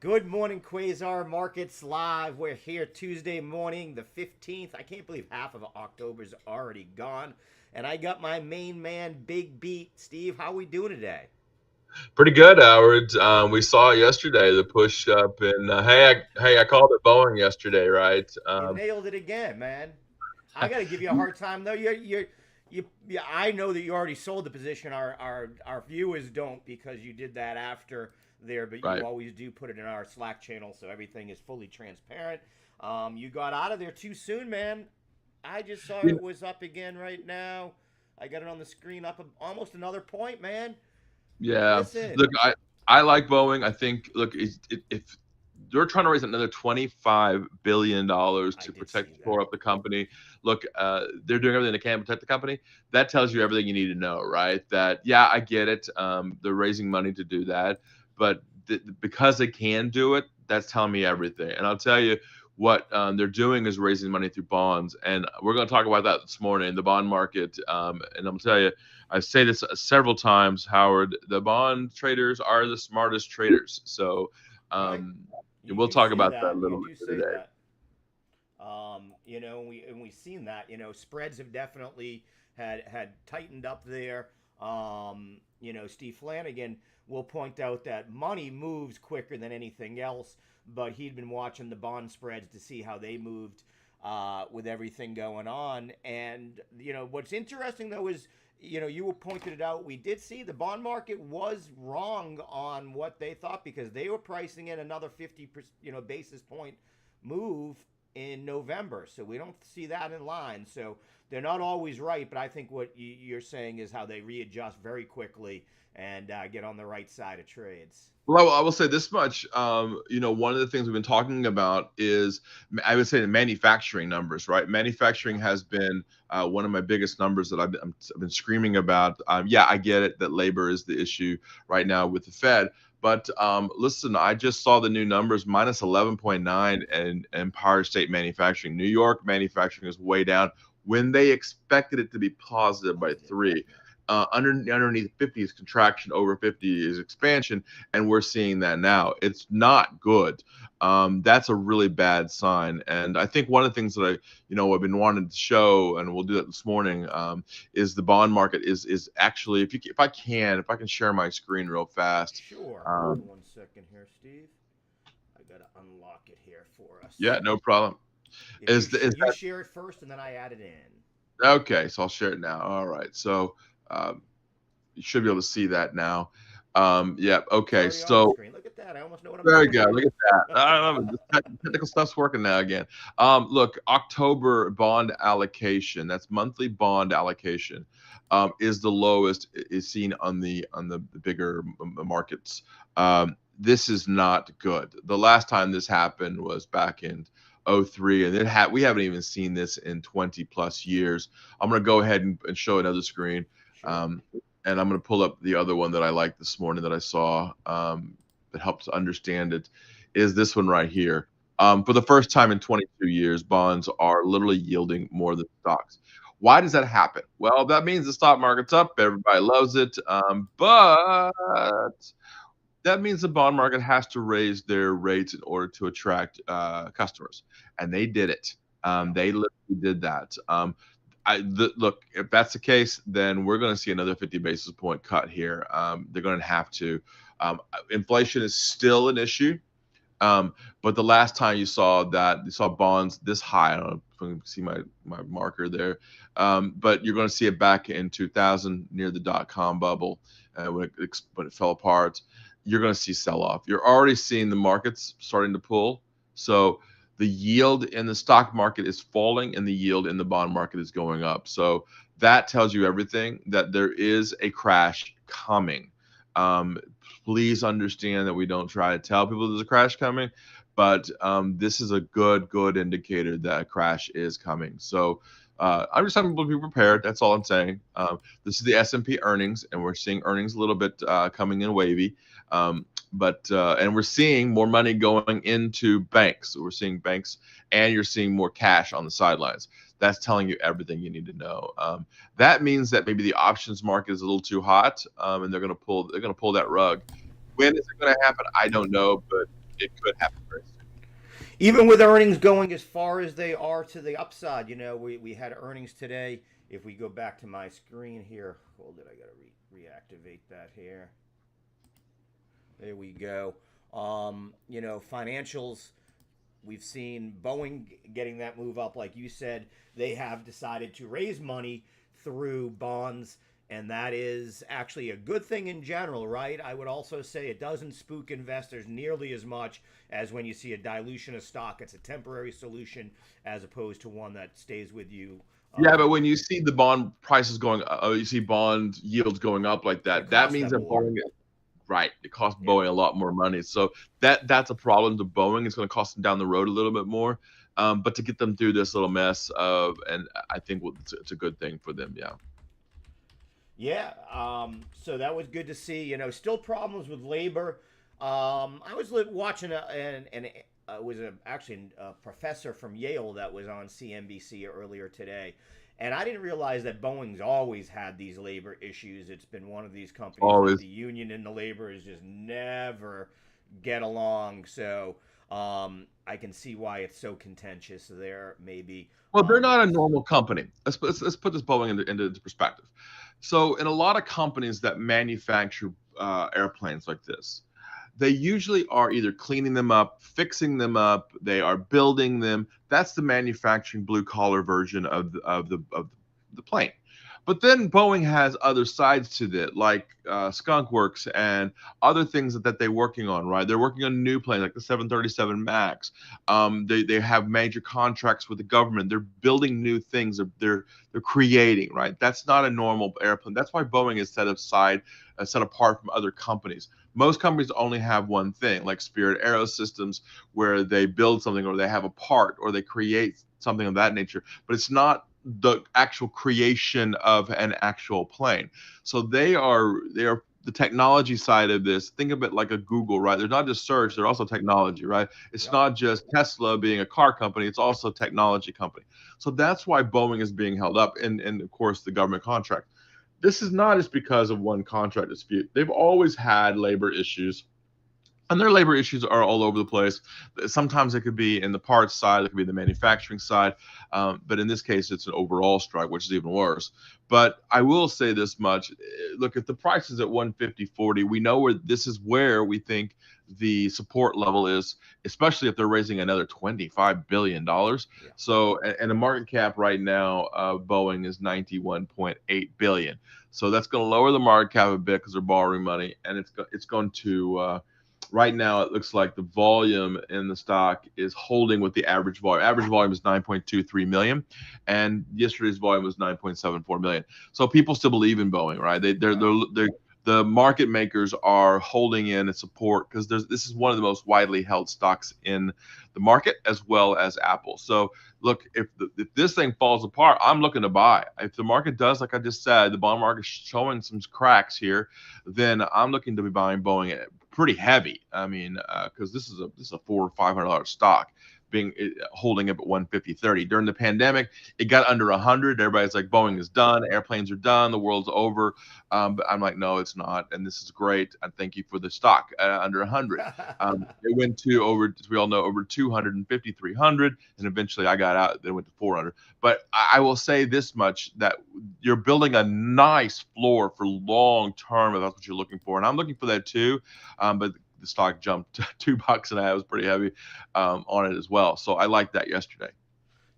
Good morning, Quasar Markets Live. We're here Tuesday morning, the 15th. I can't believe half of October's already gone. And I got my main man, Big Beat. Steve, how we doing today? Pretty good, Howard. We saw yesterday the push up, and hey, I called it Boeing yesterday, right? You nailed it again, man. I got to give you a hard time though. Yeah, I know that you already sold the position. Our viewers don't because you did that after there, but you Right. always do put it in our Slack channel, so everything is fully transparent. You got out of there too soon, man. I just saw You it was up again right now. I got it on the screen up almost another point, man. Yeah. Listen, Look, I like Boeing. I think look, if you're trying to raise another $25 billion I to did protect see shore that. up the company. Look, they're doing everything they can to protect the company. That tells you everything you need to know, right? That yeah, I get it. They're raising money to do that, but because they can do it, that's telling me everything. And I'll tell you what they're doing is raising money through bonds, and we're going to talk about that this morning, the bond market. And I'm going to tell you, I say this several times, Howard. The bond traders are the smartest traders. So Right? um, You we'll do talk say about that a that. You little do bit say today. that. And we've seen that. Spreads have definitely had tightened up there. Steve Flanagan will point out that money moves quicker than anything else, but he'd been watching the bond spreads to see how they moved with everything going on. And what's interesting though is you were pointed it out. We did see the bond market was wrong on what they thought because they were pricing in another 50 basis point move in November. So we don't see that in line. So they're not always right, but I think what you're saying is how they readjust very quickly and get on the right side of trades. Well, I will say this much. One of the things we've been talking about is, I would say, the manufacturing numbers, right? Manufacturing Yeah. has been one of my biggest numbers that I've been screaming about. Yeah, I get it that labor is the issue right now with the Fed. But listen, I just saw the new numbers minus 11.9 in Empire State manufacturing. New York manufacturing is way down when they expected it to be positive by Positive. three. Yeah. Underneath 50 is contraction, over 50 is expansion, and we're seeing that now. It's not good. That's a really bad sign. And I think one of the things that I've been wanting to show, and we'll do that this morning, is the bond market is actually, if I can share my screen real fast. Sure. Hold Um, on one second here, Steve. I gotta unlock it here for yeah, us. no problem. If you Is you that share it first and then I add it in. okay? So I'll share it now. All right. So um, you should be able to see that now. Yeah. It's Okay. already on the So screen. Look at that. I almost know what I'm there you doing go. Look here. at that. I love it. The technical stuff's working now again. Look, October bond allocation. That's monthly bond allocation. Is the lowest is seen on the bigger markets. This is not good. The last time this happened was back in '03, and we haven't even seen this in 20 plus years. I'm going to go ahead and show another screen. Sure. Um, and I'm going to pull up the other one that I liked this morning that I saw. That helps understand it is this one right here. For the first time in 22 years, bonds are literally yielding more than stocks. Why does that happen? Well, that means the stock market's up, everybody loves it, but that means the bond market has to raise their rates in order to attract customers, and they did it. Yeah. They literally did that. Look, if that's the case, then we're going to see another 50 basis point cut here. They're going to have to. Inflation is still an issue, but the last time you saw bonds this high. I don't know if you can see my marker there, but you're going to see it back in 2000 near the dot-com bubble when it fell apart. You're going to see sell off. You're already seeing the markets starting to pull. So the yield in the stock market is falling and the yield in the bond market is going up. So that tells you everything that there is a crash coming. Um, Please understand that we don't try to tell people there's a crash coming, but this is a good indicator that a crash is coming. So I'm just having people be prepared. That's all I'm saying. This is the S&P earnings, and we're seeing earnings a little bit coming in wavy. But and we're seeing more money going into banks. So we're seeing banks, and you're seeing more cash on the sidelines. That's telling you everything you need to know. That means that maybe the options market is a little too hot, and they're going to pull that rug. When is it going to happen? I don't know, but it could happen very soon. Even with earnings going as far as they are to the upside, we had earnings today. If we go back to my screen here, hold it, I got to reactivate that here. There we go. Financials, we've seen Boeing getting that move up. Like you said, they have decided to raise money through bonds, and that is actually a good thing in general, right? I would also say it doesn't spook investors nearly as much as when you see a dilution of stock. It's a temporary solution as opposed to one that stays with you. Yeah, but when you see the bond prices going, you see bond yields going up like It that, that costs means them that more. Boeing, right, it costs Yeah. Boeing a lot more money. So that's a problem to Boeing. It's going to cost them down the road a little bit more. But to get them through this little mess of, and I think it's a good thing for them. Yeah. Yeah, so that was good to see. Still problems with labor. I was watching it was actually a professor from Yale that was on CNBC earlier today, and I didn't realize that Boeing's always had these labor issues. It's been one of these companies that Always. the union and the labor is just never get along. So I can see why it's so contentious there. Maybe Well, they're with not a this. normal company. Let's put this Boeing into perspective. So, in a lot of companies that manufacture airplanes like this, they usually are either cleaning them up, fixing them up, they are building them. That's the manufacturing blue collar version of the plane. But then Boeing has other sides to it, like Skunk Works and other things that they're working on. Right, they're working on new planes like the 737 Max. They have major contracts with the government. They're building new things. They're creating. Right, that's not a normal airplane. That's why Boeing is set apart from other companies. Most companies only have one thing, like Spirit Aerosystems, where they build something or they have a part or they create something of that nature, but it's not the actual creation of an actual plane. So they are the technology side of this. Think of it like a Google, right? They're not just search, they're also technology, right? It's Yep. not just Tesla being a car company, it's also a technology company. So that's why Boeing is being held up and of course the government contract. This is not just because of one contract dispute. They've always had labor issues, and their labor issues are all over the place. Sometimes it could be in the parts side, it could be the manufacturing side, but in this case, it's an overall strike, which is even worse. But I will say this much: look, if the price is at 150.40, we know where this is where we think the support level is, especially if they're raising another $25 billion. Yeah. So, and the market cap right now of Boeing is 91.8 billion. So that's going to lower the market cap a bit because they're borrowing money, and it's going to right now it looks like the volume in the stock is holding with the average volume. Average volume is 9.23 million, and yesterday's volume was 9.74 million. So people still believe in Boeing, right? Right. The market makers are holding in its support because this is one of the most widely held stocks in the market as well as Apple. So look, if this thing falls apart, I'm looking to buy. If the market does, like I just said, the bond market's showing some cracks here, then I'm looking to be buying Boeing pretty heavy. I mean, because this is a $400 or $500 stock being holding up at 150.30 during the pandemic. It got under 100. Everybody's like, Boeing is done, airplanes are done, the world's over. But I'm like, no, it's not, and this is great. And thank you for the stock under 100. It went to over, as we all know, over 250, 300, and eventually I got out. Then it went to 400. But I will say this much: that you're building a nice floor for long term if that's what you're looking for, and I'm looking for that too. But the stock jumped $2 and a half. It was pretty heavy on it as well. So I liked that yesterday.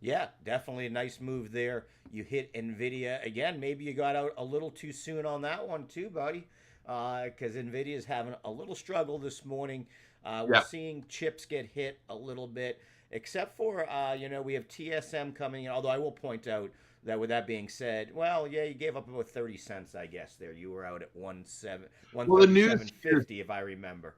Yeah, definitely a nice move there. You hit Nvidia again. Maybe you got out a little too soon on that one too, buddy. Because Nvidia is having a little struggle this morning. We're Yeah. seeing chips get hit a little bit, except for we have TSM coming in. Although I will point out that with that being said, well, yeah, you gave up about 30 cents, I guess. There, you were out at one Well, the thirty news seven here, fifty, if I remember.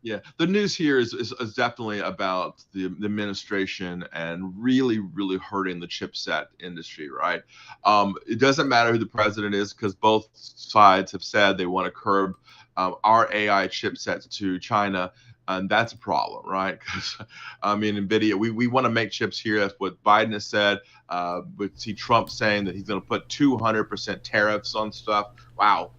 yeah, the news here is definitely about the administration and really, really hurting the chipset industry, right? It doesn't matter who the president is because both sides have said they want to curb our AI chipsets to China. And that's a problem, right? Because I mean, Nvidia, we want to make chips here. That's what Biden has said. We see Trump saying that he's going to put 200% tariffs on stuff. Wow.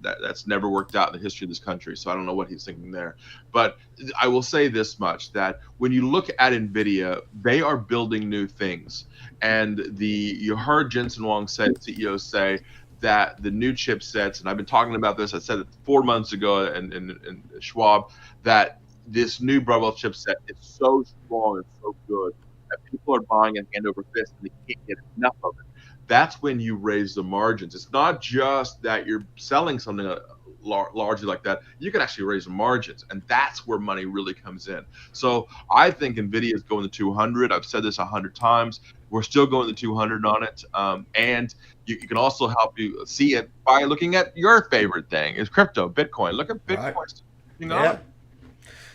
That's never worked out in the history of this country. So I don't know what he's thinking there. But I will say this much, that when you look at Nvidia, they are building new things. And you heard Jensen Huang say, CEO say, that the new chipsets, and I've been talking about this, I said it 4 months ago in Schwab, that this new Breville chipset is so strong and so good that people are buying it hand over fist and they can't get enough of it. That's when you raise the margins. It's not just that you're selling something largely like that. You can actually raise the margins, and that's where money really comes in. So I think Nvidia is going to 200. I've said this 100 times. We're still going to 200 on it, and you can also help you see it by looking at your favorite thing is crypto, Bitcoin. Look at Bitcoin. Right. You Yeah. know,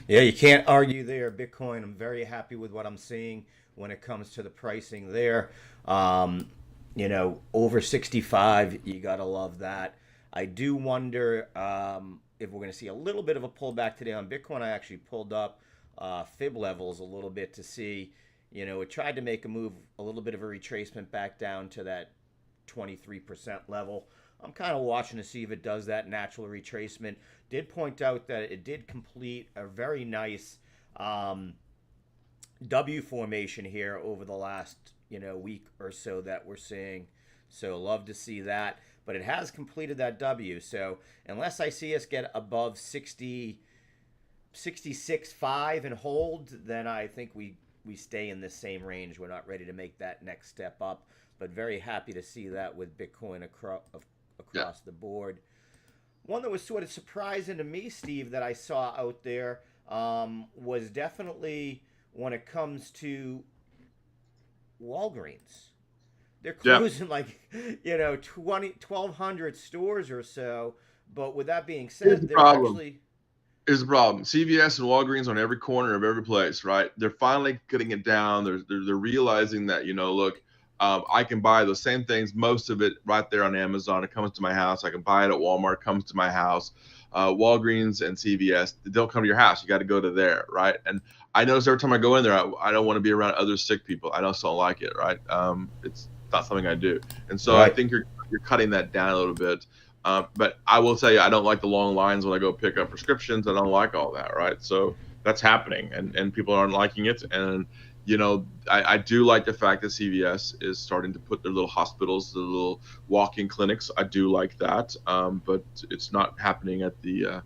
Yeah, you can't argue there. Bitcoin, I'm very happy with what I'm seeing when it comes to the pricing there. Um, over 65, you got to love that. I do wonder if we're going to see a little bit of a pullback today on Bitcoin. I actually pulled up fib levels a little bit to see, it tried to make a move, a little bit of a retracement back down to that 23% level. I'm kind of watching to see if it does that natural retracement. Did point out that it did complete a very nice W formation here over the last week or so that we're seeing. So love to see that, but it has completed that W. So unless I see us get above 60, 66.5 and hold, then I think we stay in this same range. We're not ready to make that next step up, but very happy to see that with Bitcoin across the board. One that was sort of surprising to me, Steve, that I saw out there was definitely when it comes to Walgreens. They're yeah. closing like 1,200 stores or so. But with that being Here's the said, they're problem. actually Here's the problem. CVS and Walgreens on every corner of every place, right? They're finally getting it down. They're realizing that, look, I can buy those same things, most of it right there on Amazon. It comes to my house. I can buy it at Walmart. It comes to my house. Walgreens and CVS, they don't come to your house. You got to go to there, right? And I notice every time I go in there, I don't want to be around other sick people. I just don't like it, right? It's not something I do. And so I right. think you're cutting that down a little bit. But I will tell you, I don't like the long lines when I go pick up prescriptions. I don't like all that, right? So that's happening, and people aren't liking it. And I do like the fact that CVS is starting to put their little hospitals, the little walk-in clinics. I do like that, but it's not happening at the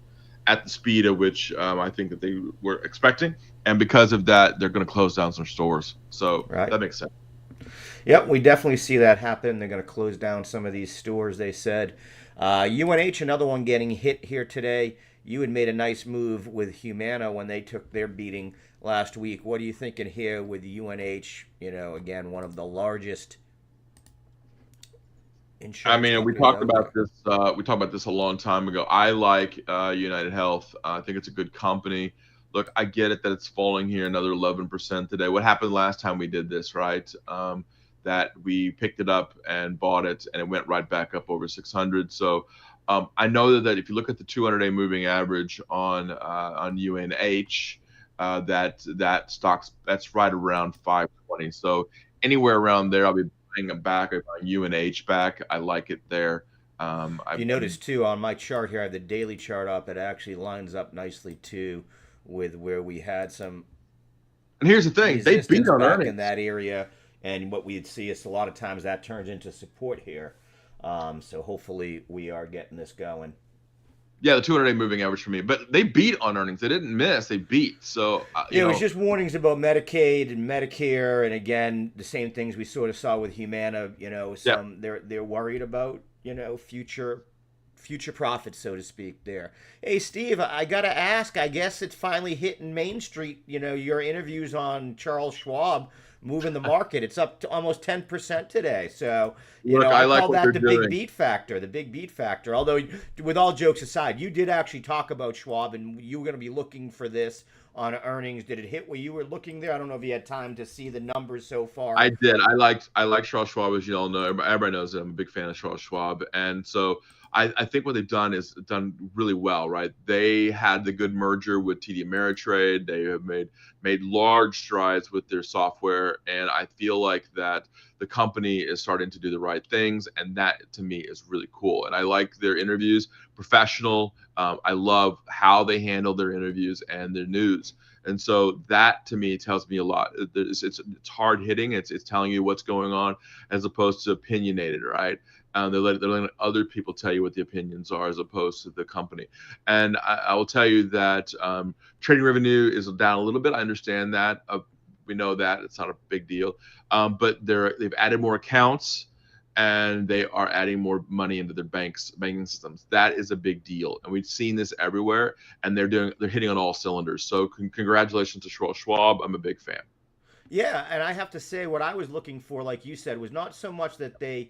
speed at which I think that they were expecting. And because of that, they're going to close down some stores. So Right. that makes sense. Yep, we definitely see that happen. They're going to close down some of these stores, they said. UNH, another one getting hit here today. You had made a nice move with Humana when they took their beating last week. What are you thinking here with UNH? Again, one of the largest I insurance mean, we companies talked out about there. this. We talked about this a long time ago. I like United Health. I think it's a good company. Look, I get it that it's falling here another 11% today. What happened last time we did this, right? That we picked it up and bought it, and it went right back up over 600. So I know that if you look at the 200-day moving average on UNH, that stock's that's right around 520. So anywhere around there, I'll be buying it back. If I UNH back, I like it there. If you notice too on my chart here, I have the daily chart up. It actually lines up nicely too with where we had some And here's the thing: they beat resistance on back in earnings. that area, and what we'd see is a lot of times that turns into support here. So hopefully we are getting this going. Yeah, the 200-day moving average for me, but they beat on earnings. They didn't miss; they beat. So Yeah, it was just warnings about Medicaid and Medicare, and again, the same things we sort of saw with Humana. yeah. They're worried about future profits, so to speak. There. Hey, Steve, I gotta ask. I guess it's finally hitting Main Street. Your interviews on Charles Schwab moving the market. It's up to almost 10% today. So Look, I I like call what they're that the big doing. beat factor. The big beat factor. Although, with all jokes aside, you did actually talk about Schwab, and you were going to be looking for this on earnings. Did it hit where you were looking there? I don't know if you had time to see the numbers so far. I did. I like Charles Schwab, as you all know. Everybody knows that I'm a big fan of Charles Schwab, and so I think what they've done is done really well. Right? They had the good merger with TD Ameritrade. They have made large strides with their software there, and I feel like that the company is starting to do the right things, and that to me is really cool. And I like their interviews, professional. I love how they handle their interviews and their news. And so that to me tells me a lot. It's hard hitting. It's telling you what's going on as opposed to opinionated, right? They're letting other people tell you what the opinions are as opposed to the company. And I will tell you that trading revenue is down a little bit. I understand that. We know that it's not a big deal, but they've added more accounts and they are adding more money into their banking systems. That is a big deal, and we've seen this everywhere. And they're hitting on all cylinders. So congratulations to Schwab. I'm a big fan. Yeah, and I have to say, what I was looking for, like you said, was not so much that they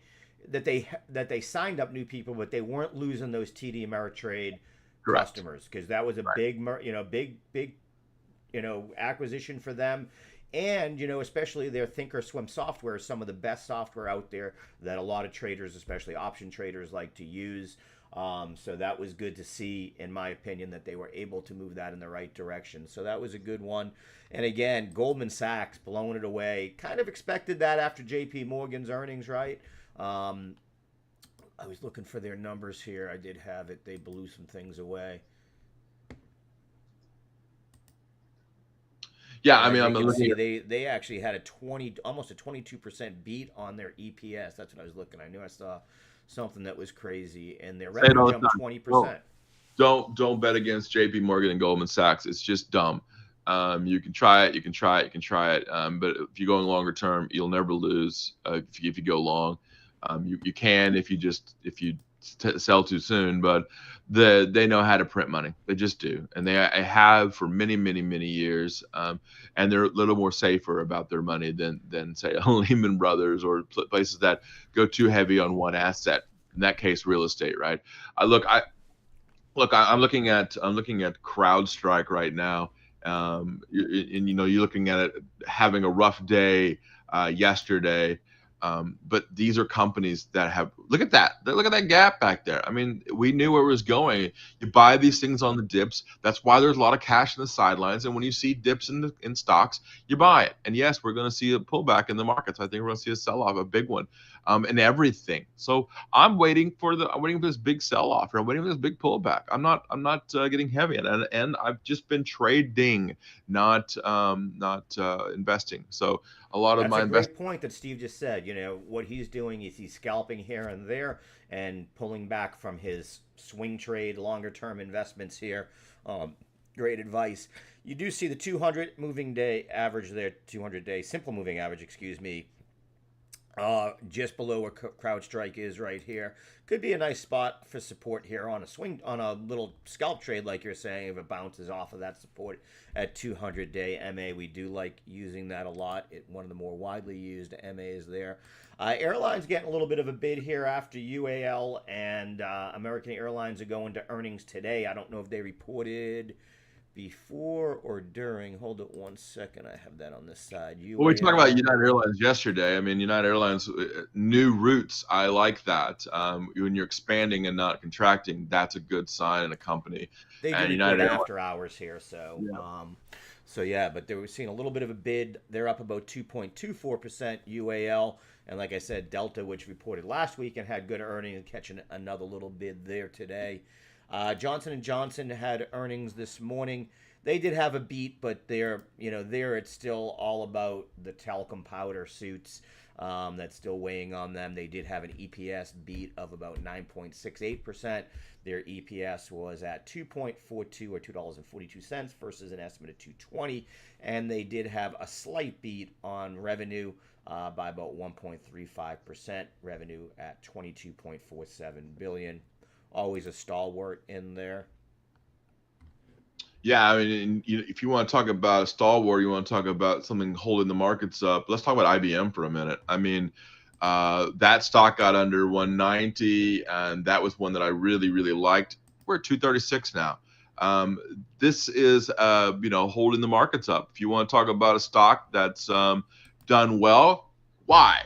signed up new people, but they weren't losing those TD Ameritrade Correct. customers, because that was a Right. big acquisition for them. And especially their thinkorswim software is some of the best software out there that a lot of traders, especially option traders, like to use. So that was good to see, in my opinion, that they were able to move that in the right direction. So that was a good one. And again, Goldman Sachs blowing it away. Kind of expected that after JP Morgan's earnings, right? um, I was looking for their numbers here. I did have it. They blew some things away. Yeah, And I as mean, you I'm can looking see, at they actually had almost a 22% beat on their EPS. That's what I was looking. I knew I saw something that was crazy, and their saying revenue all the jumped time. Don't 20%. don't bet against J.P. Morgan and Goldman Sachs. It's just dumb. You can try it. You can try it. You can try it. But if you're going longer term, you'll never lose. If you go long, you can if you sell too soon. But they know how to print money. They just do, and they have for many years. And they're a little more safer about their money than say Lehman Brothers or places that go too heavy on one asset. In that case, real estate, right? I look. I'm looking at CrowdStrike right now, and you're looking at it having a rough day yesterday. But these are companies that have look at that gap back there. I mean, we knew where it was going. You buy these things on the dips. That's why there's a lot of cash in the sidelines. And when you see dips in stocks, you buy it. And yes, we're going to see a pullback in the markets. I think we're going to see a sell off, a big one, in everything. So I'm waiting for this big sell off, or I'm waiting for this big pullback. I'm not getting heavy, and I've just been trading, not investing. So a lot of That's my a investment. great point that Steve just said. What he's doing is he's scalping here and there and pulling back from his swing trade, longer term investments here. Great advice. You do see the 200 moving day average there, 200 day simple moving average, excuse me, just below where CrowdStrike is right here. Could be a nice spot for support here on a swing, on a little scalp trade, like you're saying, if it bounces off of that support at 200-day MA. We do like using that a lot. One of the more widely used MAs there. Airlines getting a little bit of a bid here after UAL and American Airlines are going to earnings today. I don't know if they reported before or during. Hold it one second. I have that on this side. Well, we talked about UAL. United Airlines yesterday. I mean, United Airlines, new routes. I like that. When you're expanding and not contracting, that's a good sign in a company. They do And report United Airlines, after hours here, so yeah. yeah, but they were seeing a little bit of a bid. They're up about 2.24% UAL, and like I said, Delta, which reported last week and had good earnings, and catching another little bid there today. Johnson and Johnson had earnings this morning. They did have a beat, but there it's still all about the talcum powder suits. That's still weighing on them. They did have an EPS beat of about 9.68%. Their EPS was at 2.42 or $2.42 versus an estimate of 2.20, and they did have a slight beat on revenue by about 1.35%. Revenue at 22.47 billion. Always a stalwart in there. Yeah, I mean, if you want to talk about a stalwart, you want to talk about something holding the markets up. Let's talk about IBM for a minute. I mean, that stock got under 190, and that was one that I really liked. We're at 236 now. This is, holding the markets up. If you want to talk about a stock that's done well, why?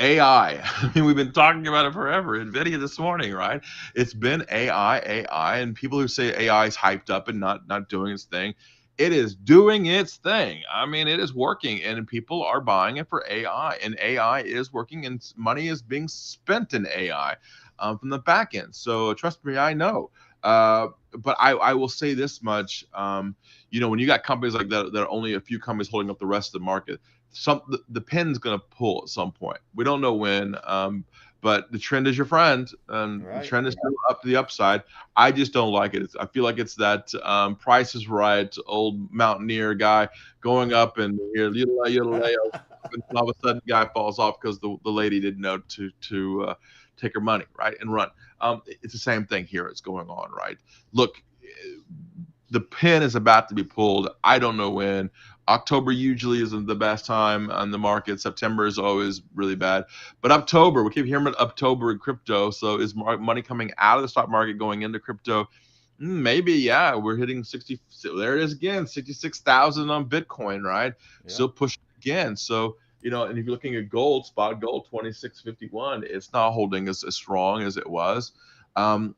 AI. I mean, we've been talking about it forever. NVIDIA this morning, right? It's been AI, and people who say AI is hyped up and not doing its thing. it is doing its thing. I mean, it is working, and people are buying it for AI, and AI is working, and money is being spent in AI from the back end. So trust me, I know. But I will say this much: when you got companies like that, there are only a few companies holding up the rest of the market. The pin's going to pull at some point. We don't know when. But the trend is your friend, and the Right. trend is still up to the upside. I just don't like it. I feel like it's that Price is Right old mountaineer guy going up and you and all of a sudden, the guy falls off because the lady didn't know to take her money, right, and run. It's the same thing here. It's going on, right? Look, the pin is about to be pulled. I don't know when. October usually isn't the best time on the market. September is always really bad. But October, we keep hearing about October in crypto. So is money coming out of the stock market going into crypto? Maybe, yeah. We're hitting 60. So there it is again, 66,000 on Bitcoin, right? Yeah. Still pushing again. So, and if you're looking at gold, spot gold, 26.51, it's not holding as strong as it was. Of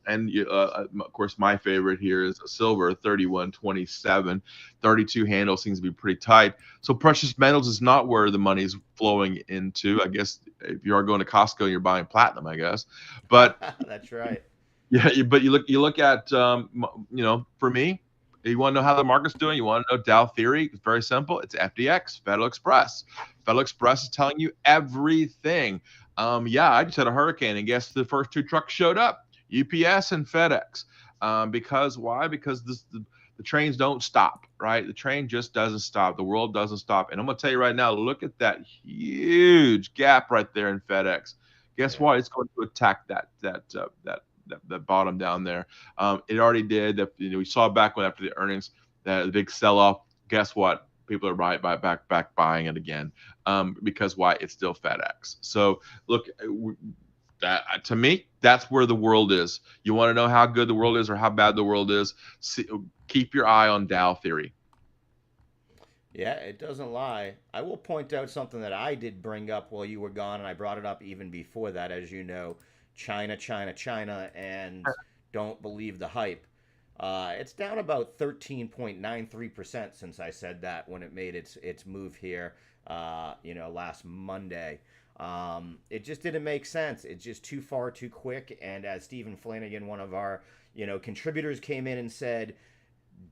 course, my favorite here is silver, 31.27, 32 handle seems to be pretty tight. So precious metals is not where the money's flowing into. I guess if you are going to Costco, you're buying platinum, I guess. But That's right. yeah, but you look at for me, you want to know how the market's doing. You want to know Dow theory. It's very simple. It's FDX, Federal Express. Federal Express is telling you everything. Yeah, I just had a hurricane, and guess the first two trucks showed up: UPS and FedEx. Because why? Because the trains don't stop, right? The train just doesn't stop. The world doesn't stop. And I'm going to tell you right now, look at that huge gap right there in FedEx. Guess Yeah. what? It's going to attack that bottom down there. It already did. We saw back when after the earnings, the big sell off. Guess what? People are back buying it again because why? It's still FedEx. So look, that to me, that's where the world is. You want to know how good the world is or how bad the world is? Keep your eye on Dow theory. Yeah, it doesn't lie. I will point out something that I did bring up while you were gone, and I brought it up even before that, as you know. China, China, China, and don't believe the hype. It's down about 13.93% since I said that when it made its move here, last Monday. It just didn't make sense. It's just too far, too quick. And as Stephen Flanagan, one of our contributors, came in and said,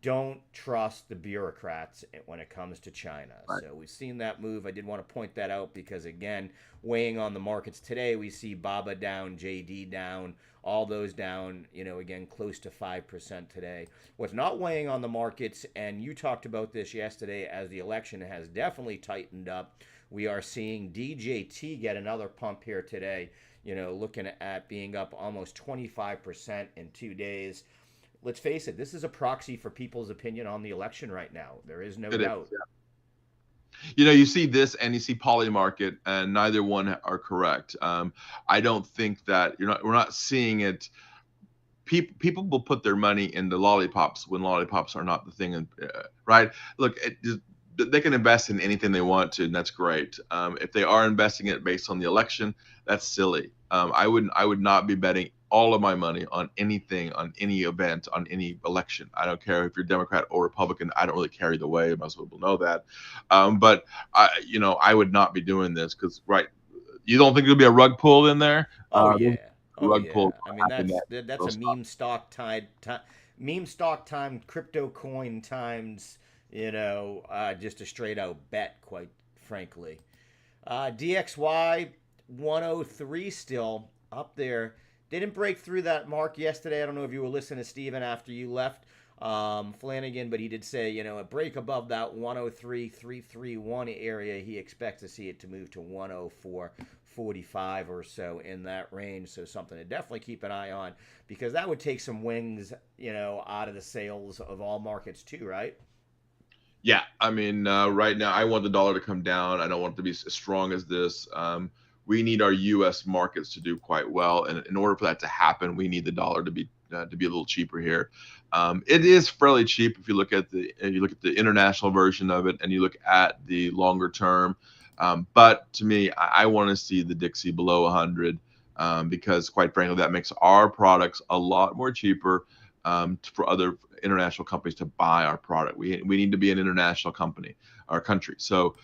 don't trust the bureaucrats when it comes to China. Right. So we've seen that move. I did want to point that out because, again, weighing on the markets today, we see BABA down, JD down, all those down, again, close to 5% today. What's not weighing on the markets, and you talked about this yesterday as the election has definitely tightened up, we are seeing DJT get another pump here today, looking at being up almost 25% in 2 days. Let's face it, this is a proxy for people's opinion on the election right now. There is no It is. doubt. You see this and you see Polymarket, and neither one are correct. I don't think that we're not seeing it. People will put their money into lollipops when lollipops are not the thing, right? Look, they can invest in anything they want to, and that's great. If they are investing it based on the election, that's silly. I would not be betting all of my money on anything, on any event, on any election. I don't care if you're Democrat or Republican. I don't really care either way. Most people know that. But I would not be doing this because, right? You don't think there'll be a rug pull in there? Oh yeah. Oh Rug pull yeah. I mean happen that's a meme stock time crypto coin times, just a straight out bet, quite frankly. DXY 103 still up there. Didn't break through that mark yesterday. I don't know if you were listening to Steven after you left, Flanagan, but he did say, a break above that 103.331 area. He expects to see it to move to 104.45 or so in that range. So something to definitely keep an eye on because that would take some wings, out of the sales of all markets too, right? Yeah, I mean, right now I want the dollar to come down. I don't want it to be as strong as this. We need our U.S. markets to do quite well, and in order for that to happen, we need the dollar to be a little cheaper here. It is fairly cheap if you look at the international version of it, and you look at the longer term. But to me, I want to see the Dixie below 100 because, quite frankly, that makes our products a lot more cheaper. for other international companies to buy our product. We need to be an international company, our country. So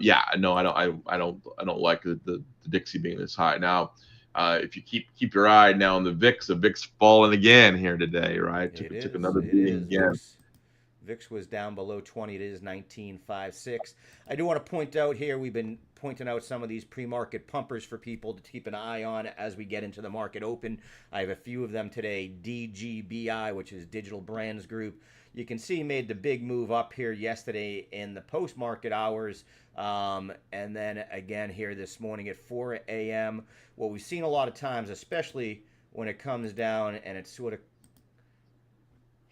yeah, no, I don't like the Dixie being this high now. If you keep your eye now on the VIX falling again here today, right? Took another It beating is. again. VIX was down below 20. It is 19.56. I do want to point out here, we've been pointing out some of these pre-market pumpers for people to keep an eye on as we get into the market open. I have a few of them today. DGBI, which is Digital Brands Group. You can see made the big move up here yesterday in the post-market hours. And then again here this morning at 4 a.m. What we've seen a lot of times, especially when it comes down and it sort of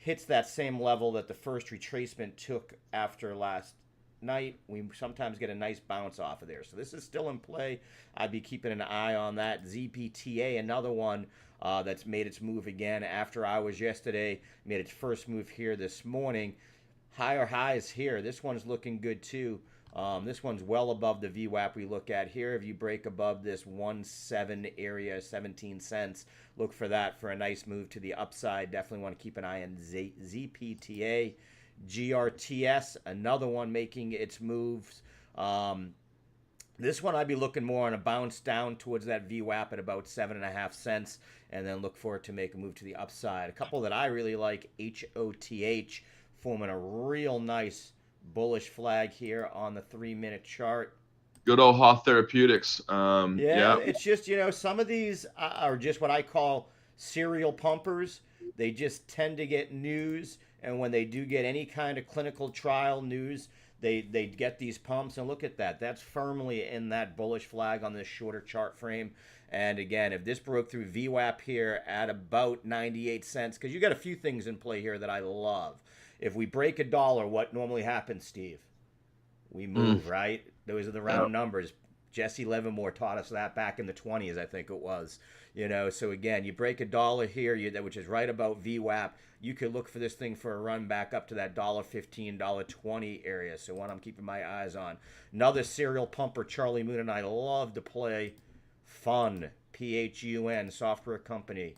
hits that same level that the first retracement took after last night, we sometimes get a nice bounce off of there. So this is still in play. I'd be keeping an eye on that. ZPTA, another one that's made its move again after hours yesterday, made its first move here this morning. Higher highs here. This one's looking good too. This one's well above the VWAP we look at here. If you break above this 1.7 area, 17 cents, look for that for a nice move to the upside. Definitely want to keep an eye on ZPTA. GRTS, another one making its moves. This one I'd be looking more on a bounce down towards that VWAP at about 7.5 cents, and then look for it to make a move to the upside. A couple that I really like, HOTH, forming a real nice bullish flag here on the 3-minute chart. Good old Hoth Therapeutics. Yeah, it's just, some of these are just what I call serial pumpers. They just tend to get news, and when they do get any kind of clinical trial news, they get these pumps. And look at that. That's firmly in that bullish flag on this shorter chart frame. And again, if this broke through VWAP here at about 98 cents, because you got a few things in play here that I love. If we break $1, what normally happens, Steve? We move, right? Those are the round numbers. Jesse Livermore taught us that back in the 20s, I think it was. So again, you break $1 here, which is right about VWAP. You could look for this thing for a run back up to that $1.15, $1.20 area. So one I'm keeping my eyes on. Another serial pumper, Charlie Moon and I love to play. Fun, PHUN, software company.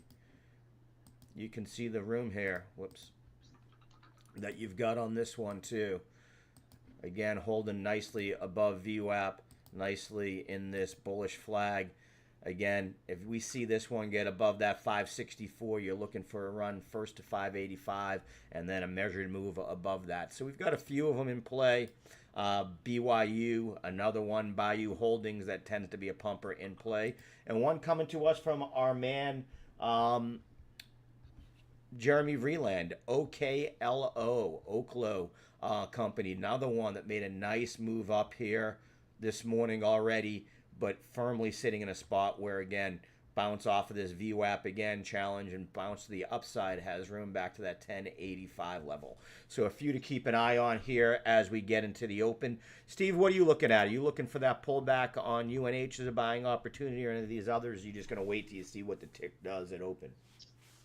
You can see the room here. Whoops. That you've got on this one too. Again, holding nicely above VWAP, nicely in this bullish flag. Again, if we see this one get above that 564, you're looking for a run first to 585 and then a measured move above that. So we've got a few of them in play. BYU, another one, Bayou Holdings, that tends to be a pumper in play. And one coming to us from our man, Jeremy Vreeland, Oklo company, another one that made a nice move up here this morning already, but firmly sitting in a spot where, again, bounce off of this VWAP again, challenge, and bounce to the upside, has room back to that 1085 level. So a few to keep an eye on here as we get into the open. Steve, what are you looking at? Are you looking for that pullback on UNH as a buying opportunity, or any of these others? Are you just going to wait till you see what the tick does at open?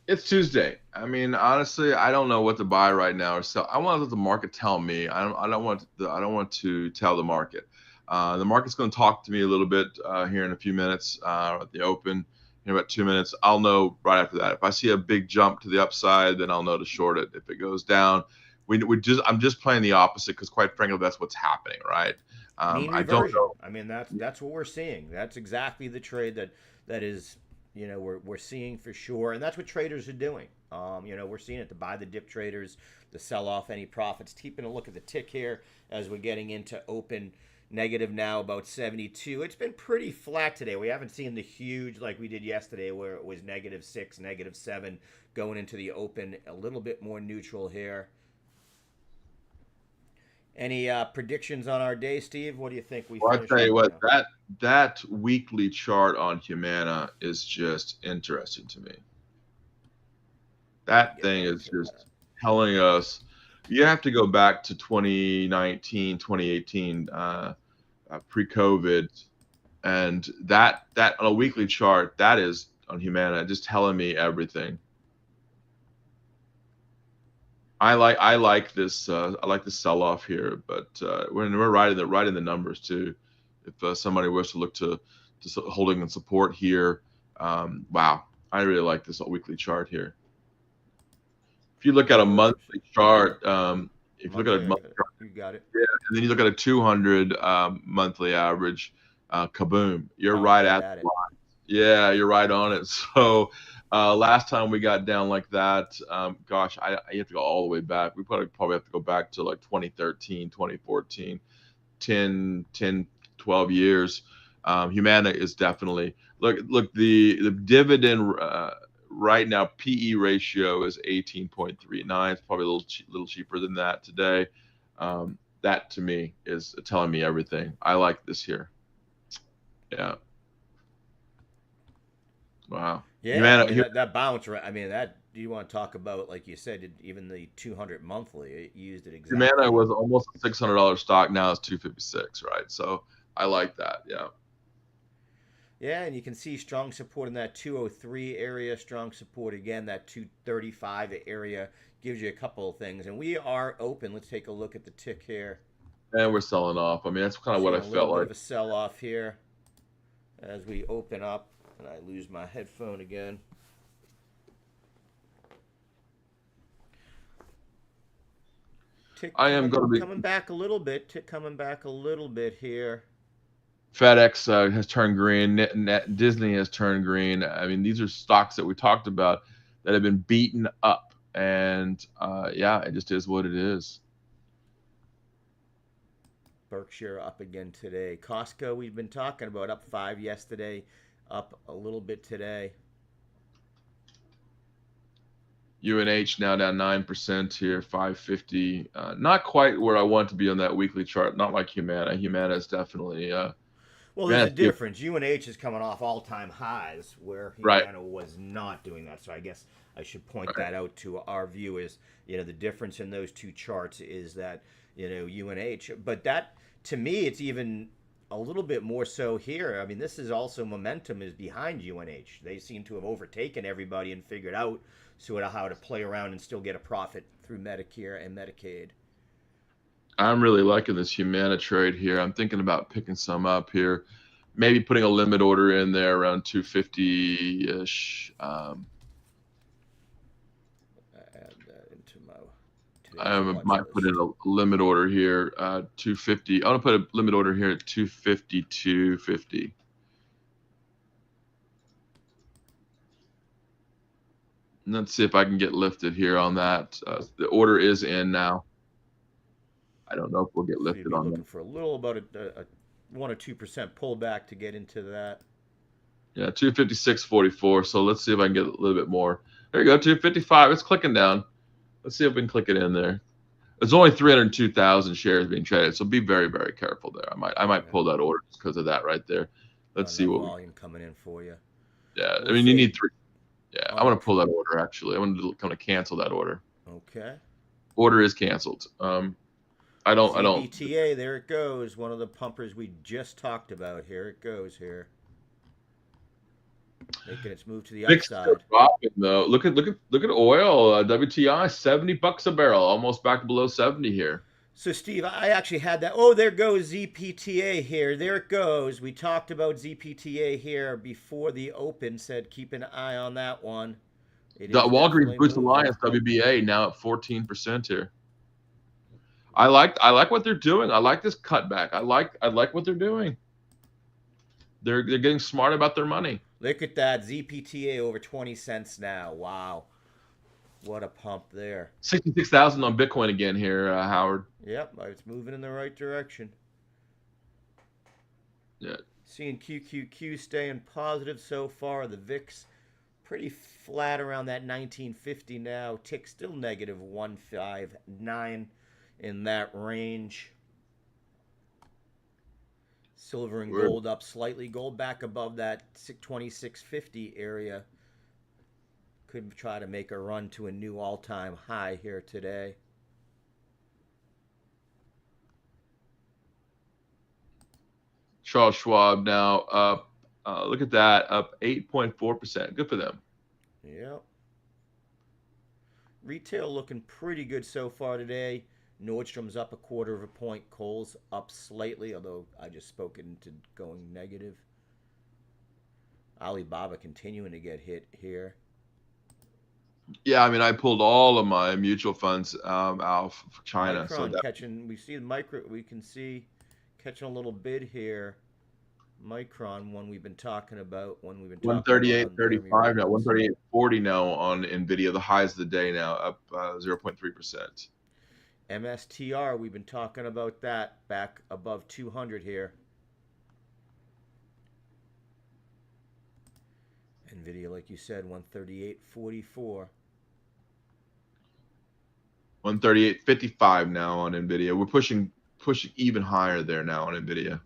It's Tuesday. I mean, honestly, I don't know what to buy right now or sell. I want to let the market tell me. I don't want to tell the market. The market's going to talk to me a little bit here in a few minutes at the open. In about 2 minutes, I'll know right after that. If I see a big jump to the upside, then I'll know to short it. If it goes down, I'm just playing the opposite because, quite frankly, that's what's happening, right? Mean I don't reversion. know. I mean, that's what we're seeing. That's exactly the trade that is. We're seeing for sure, and that's what traders are doing. We're seeing it, to buy the dip traders, to sell off any profits. Keeping a look at the tick here as we're getting into open. Negative now, about 72. It's been pretty flat today. We haven't seen the huge like we did yesterday where it was -6, -7 going into the open. A little bit more neutral here. Any predictions on our day, Steve? What do you think? Well, I tell you what, that weekly chart on Humana is just interesting to me. That thing is just telling us you have to go back to 2019, 2018, pre-COVID, and that on a weekly chart, that is on Humana, just telling me everything. I like this. I like the sell-off here, but we're right in the numbers too. If somebody was to look to holding and support here, wow, I really like this weekly chart here. If you look at a Hours. monthly chart, if you look at Monthly, a I month got it. You got it. yeah, and then you look at a 200 monthly average, kaboom, you're Oh, right right at at the it. line. Yeah, you're right on it. So last time we got down like that, gosh, I have to go all the way back. We probably have to go back to like 2013, 2014, 10, 12 years. Humana is definitely look the dividend right now PE ratio is 18.39. It's probably a little cheaper than that today. That to me is telling me everything. I like this here. Yeah. Wow. Yeah, I Humana mean that bounce. Right. I mean that. Do you want to talk about, like you said, even the 200 monthly? It used it Humana exactly. was almost a $600 stock. Now it's 256. Right. So I like that. Yeah. Yeah, and you can see strong support in that 203 area, strong support again, that 235 area gives you a couple of things. And we are open. Let's take a look at the tick here. And we're selling off. I mean, that's kind of what Seeing I a little felt bit like. of a sell off here as we open up. And I lose my headphone again. Tick I am going to be. coming back a little bit. Tick coming back a little bit here. FedEx has turned green. Disney has turned green. I mean, these are stocks that we talked about that have been beaten up, and yeah, it just is what it is. Berkshire up again today. Costco, we've been talking about, up 5 yesterday, up a little bit today. UNH now down 9% here, 550. Not quite where I want to be on that weekly chart. Not like Humana. Humana is definitely Well, there's a Humana's good. difference. UNH is coming off all-time highs, where Right, Humana was not doing that. So I guess I should point right. that out to our viewers. The difference in those two charts is that UNH, but that, to me, it's even a little bit more so here. I mean, this is also, momentum is behind UNH. They seem to have overtaken everybody and figured out sort of how to play around and still get a profit through Medicare and Medicaid. I'm really liking this Humana trade here. I'm thinking about picking some up here, maybe putting a limit order in there around 250 ish. Add that into my I today's watch might put in list. a limit order here, 250. I want to put a limit order here at 250, 250. And let's see if I can get lifted here on that. The order is in now. I don't know if we'll get So you'd lifted be on that. looking for a little about a 1 or 2% pullback to get into that. Yeah, 256.44. So let's see if I can get a little bit more. There you go, 255. It's clicking down. Let's see if we can click it in there. There's only 302,000 shares being traded, so be very, very careful there. I might Okay. pull that order just because of that right there. Not Let's see enough what we. volume coming in for you. Yeah, I We'll mean you see. need three. Yeah, I On the want to pull that order actually. I want to kind of cancel that order. okay. Order is canceled. I don't. ZBTA, there it goes. One of the pumpers we just talked about. Here it goes here. Making its move to the VIX still upside. dropping though. Look at oil. WTI $70 a barrel, almost back below 70 here. So, Steve, I actually had that. Oh, there goes ZPTA here. There it goes. We talked about ZPTA here before the open. Said keep an eye on that one. It The is Walgreens definitely Boost moving. Alliance WBA now at 14% here. I like what they're doing. I like this cutback. I like what they're doing. They're getting smart about their money. Look at that. ZPTA over 20 cents now. Wow. What a pump there. 66,000 on Bitcoin again here, Howard. Yep, it's moving in the right direction. Yeah. Seeing QQQ staying positive so far. The VIX pretty flat around that 1950 now. Tick still negative 159 in that range. Silver and We're gold up slightly. Gold back above that 2650 area. Could try to make a run to a new all-time high here today. Charles Schwab now up. Look at that, up 8.4%. Good for them. Yep. Retail looking pretty good so far today. Nordstrom's up 1/4 point. Kohl's up slightly, although I just spoke it into going negative. Alibaba continuing to get hit here. Yeah, I mean, I pulled all of my mutual funds out for China, so Micron that catching. We see the micro. We can see catching a little bid here. Micron, one we've been talking about. One we've been talking about on Jeremy 138.35 now, Riggins. 138.40 now on Nvidia, the highs of the day now, up 0.3%. MSTR, we've been talking about that back above 200 here. Nvidia, like you said, 138.44. 138.55 now on Nvidia. We're pushing even higher there now on Nvidia.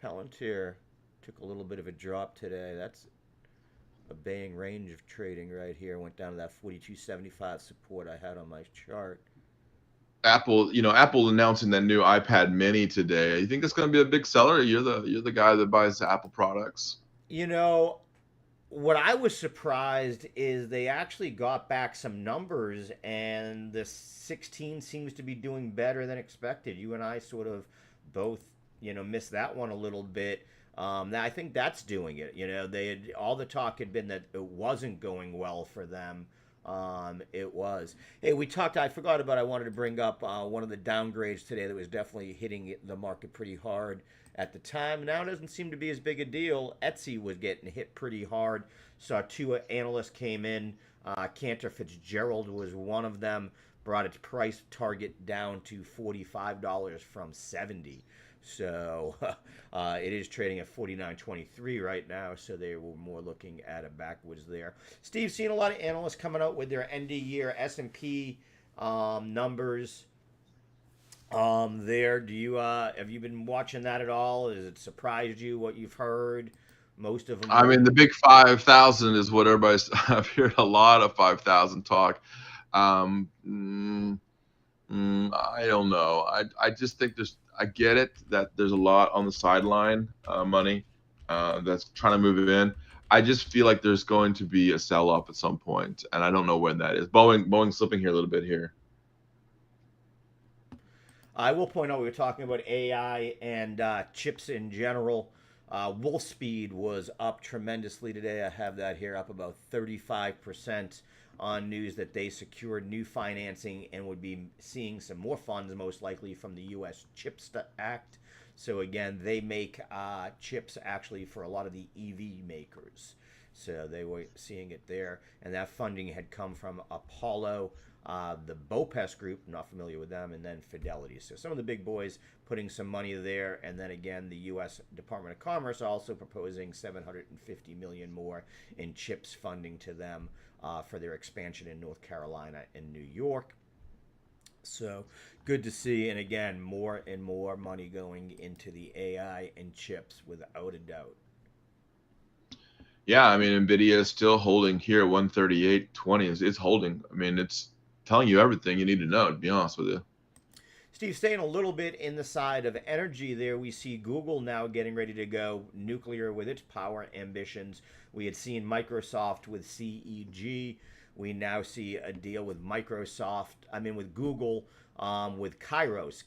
Palantir took a little bit of a drop today. That's a baying range of trading right here. Went down to that 42.75 support I had on my chart. Apple announcing that new iPad Mini today. You think that's going to be a big seller? You're the guy that buys the Apple products. You know, what I was surprised is they actually got back some numbers, and the 16 seems to be doing better than expected. You and I sort of both, missed that one a little bit. I think that's doing it. They had all the talk had been that it wasn't going well for them. It was. Hey, we talked. I forgot about. I wanted to bring up one of the downgrades today that was definitely hitting the market pretty hard at the time. Now it doesn't seem to be as big a deal. Etsy was getting hit pretty hard. Saw two analysts came in. Cantor Fitzgerald was one of them. Brought its price target down to $45 from 70. So it is trading at 49.23 right now. So they were more looking at a backwards there. Steve, seen a lot of analysts coming out with their end of year S&P numbers. There, do you have you been watching that at all? Has it surprised you what you've heard? Most of them I were. mean, the big 5,000 is what everybody's. I've heard a lot of 5,000 talk. Um, mm, I don't know. I just think I get it that there's a lot on the sideline money that's trying to move in. I just feel like there's going to be a sell off at some point, and I don't know when that is. Boeing slipping here a little bit here. I will point out we were talking about AI and chips in general. Wolfspeed was up tremendously today. I have that here up about 35% on news that they secured new financing and would be seeing some more funds, most likely from the U.S. CHIPS Act. So again, they make chips actually for a lot of the EV makers. So they were seeing it there, and that funding had come from Apollo, the Bopes Group, not familiar with them, and then Fidelity. So some of the big boys putting some money there, and then again, the U.S. Department of Commerce also proposing 750 million more in chips funding to them for their expansion in North Carolina and New York. So good to see, and again, more and more money going into the AI and chips without a doubt. Yeah, I mean, Nvidia is still holding here at 138.20. It's holding. I mean, it's telling you everything you need to know, to be honest with you. Steve, staying a little bit in the side of energy there, we see Google now getting ready to go nuclear with its power ambitions. We had seen Microsoft with CEG. We now see a deal with with Google, with Kairos,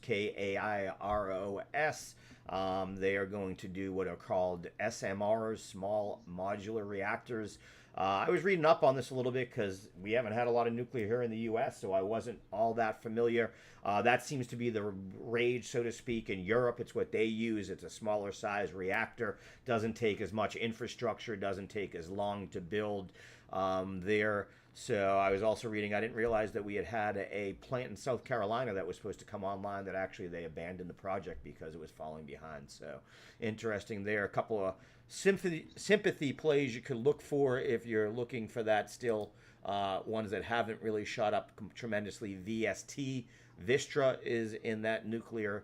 Kairos. They are going to do what are called SMRs, small modular reactors. I was reading up on this a little bit because we haven't had a lot of nuclear here in the U.S., so I wasn't all that familiar. That seems to be the rage, so to speak, in Europe. It's what they use. It's a smaller size reactor. Doesn't take as much infrastructure. Doesn't take as long to build there. So I was also reading. I didn't realize that we had a plant in South Carolina that was supposed to come online that actually they abandoned the project because it was falling behind. So interesting there. A couple of sympathy plays you could look for if you're looking for that still. Ones that haven't really shot up tremendously. VST, Vistra is in that nuclear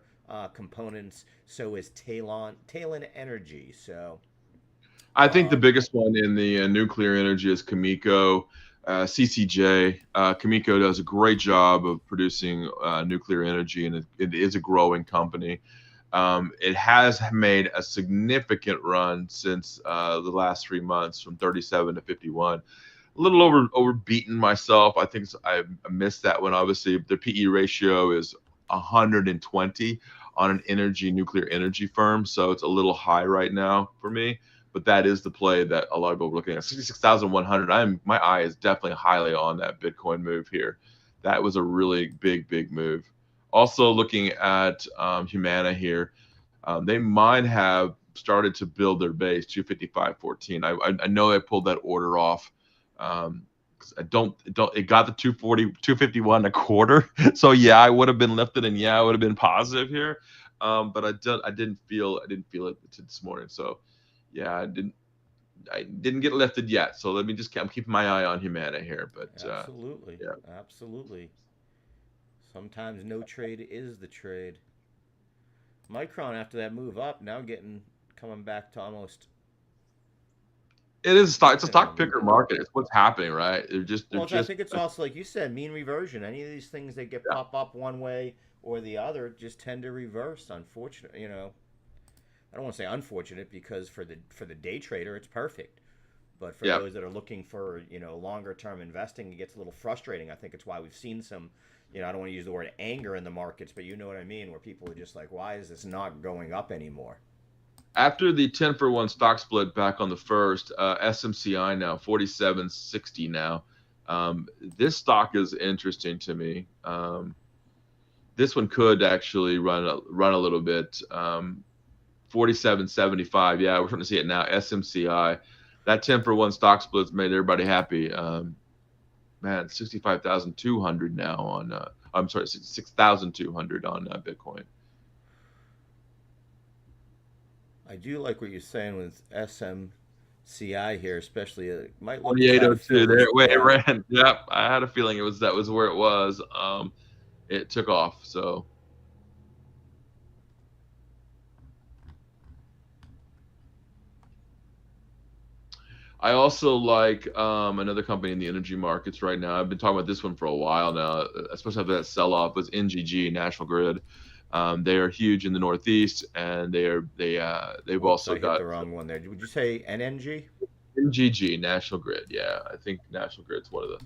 components. So is Talon Energy. So I think the um, biggest one in the nuclear energy is Cameco, CCJ. Cameco does a great job of producing nuclear energy, and it is a growing company. It has made a significant run since the last 3 months, from 37 to 51. A little overbeaten myself. I think I missed that one. Obviously, the PE ratio is 120 on an nuclear energy firm, so it's a little high right now for me. but that is the play that a lot of people are looking at. 66,100. My eye is definitely highly on that Bitcoin move here. That was a really big move. Also looking at Humana here, they might have started to build their base 255.14. I know I pulled that order off. I don't it got the 240 251 a quarter. So yeah, I would have been lifted, and yeah, I would have been positive here. But I didn't feel it this morning. So yeah, I didn't get lifted yet. So I'm keeping my eye on Humana here. But Absolutely. yeah. Absolutely. Sometimes no trade is the trade. Micron after that move up now getting coming back to almost It is a stock. It's a even a stock little picker bit. market. It's what's happening, right? They're Well, I just think it's also like you said, mean reversion. Any of these things that get yeah, pop up one way or the other just tend to reverse. Unfortunately, I don't want to say unfortunate because for the day trader it's perfect, but for yeah. those that are looking for longer term investing, it gets a little frustrating. I think it's why we've seen some. I don't want to use the word anger in the markets, but you know what I mean, where people are just like, why is this not going up anymore? After the 10-for-1 stock split back on the first, SMCI now 47.60 now. This stock is interesting to me. This one could actually run a little bit. 47.75. Yeah, we're starting to see it now. SMCI, that 10-for-1 stock split's made everybody happy. Man, 65,200 now on. I'm sorry, 6,200 on Bitcoin. I do like what you're saying with SMCI here, especially it might look to try to 2802. fill There, this wait, it gap. ran. Yep, I had a feeling that was where it was. It took off. So I also like another company in the energy markets right now. I've been talking about this one for a while now, especially after that sell-off was NGG, National Grid. They are huge in the Northeast, and they've Whoops, also I hit got the wrong one there. Would you say NNG? NGG, National Grid. Yeah, I think National Grid's one of the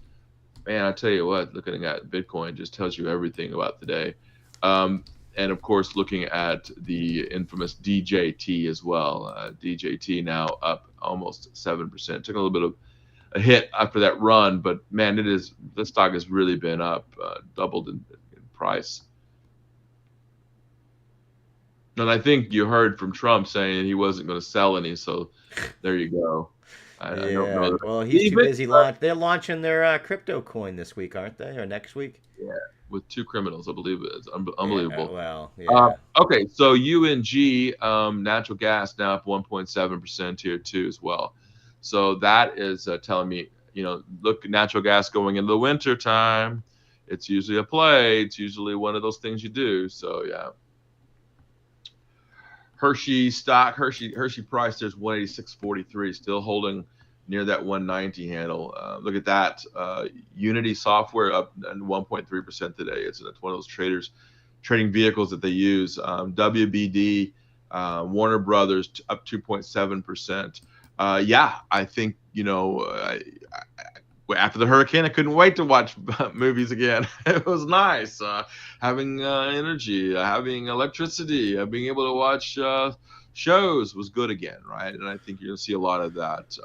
man. I tell you what, looking at Bitcoin just tells you everything about the day. And of course, looking at the infamous DJT as well. DJT now up almost 7%. Took a little bit of a hit after that run, but man, the stock has really been up, doubled in price. And I think you heard from Trump saying he wasn't going to sell any, so there you go. I don't know Yeah. that Well, he's too even busy launch. They're launching their crypto coin this week, aren't they, or next week? yeah, with two criminals, I believe it's Yeah. unbelievable. Well, yeah. Okay, so UNG natural gas now up 1.7% here too as well. So that is telling me, look, natural gas going into the winter time, it's usually a play. It's usually one of those things you do. So yeah. Hershey price, there's 186.43, still holding near that 190 handle. Look at that. Unity Software up 1.3% today. It's one of those trading vehicles that they use. WBD, Warner Brothers up 2.7%. Yeah, I think, after the hurricane, I couldn't wait to watch movies again. It was nice having energy, having electricity, being able to watch shows was good again, right? And I think you're gonna see a lot of that.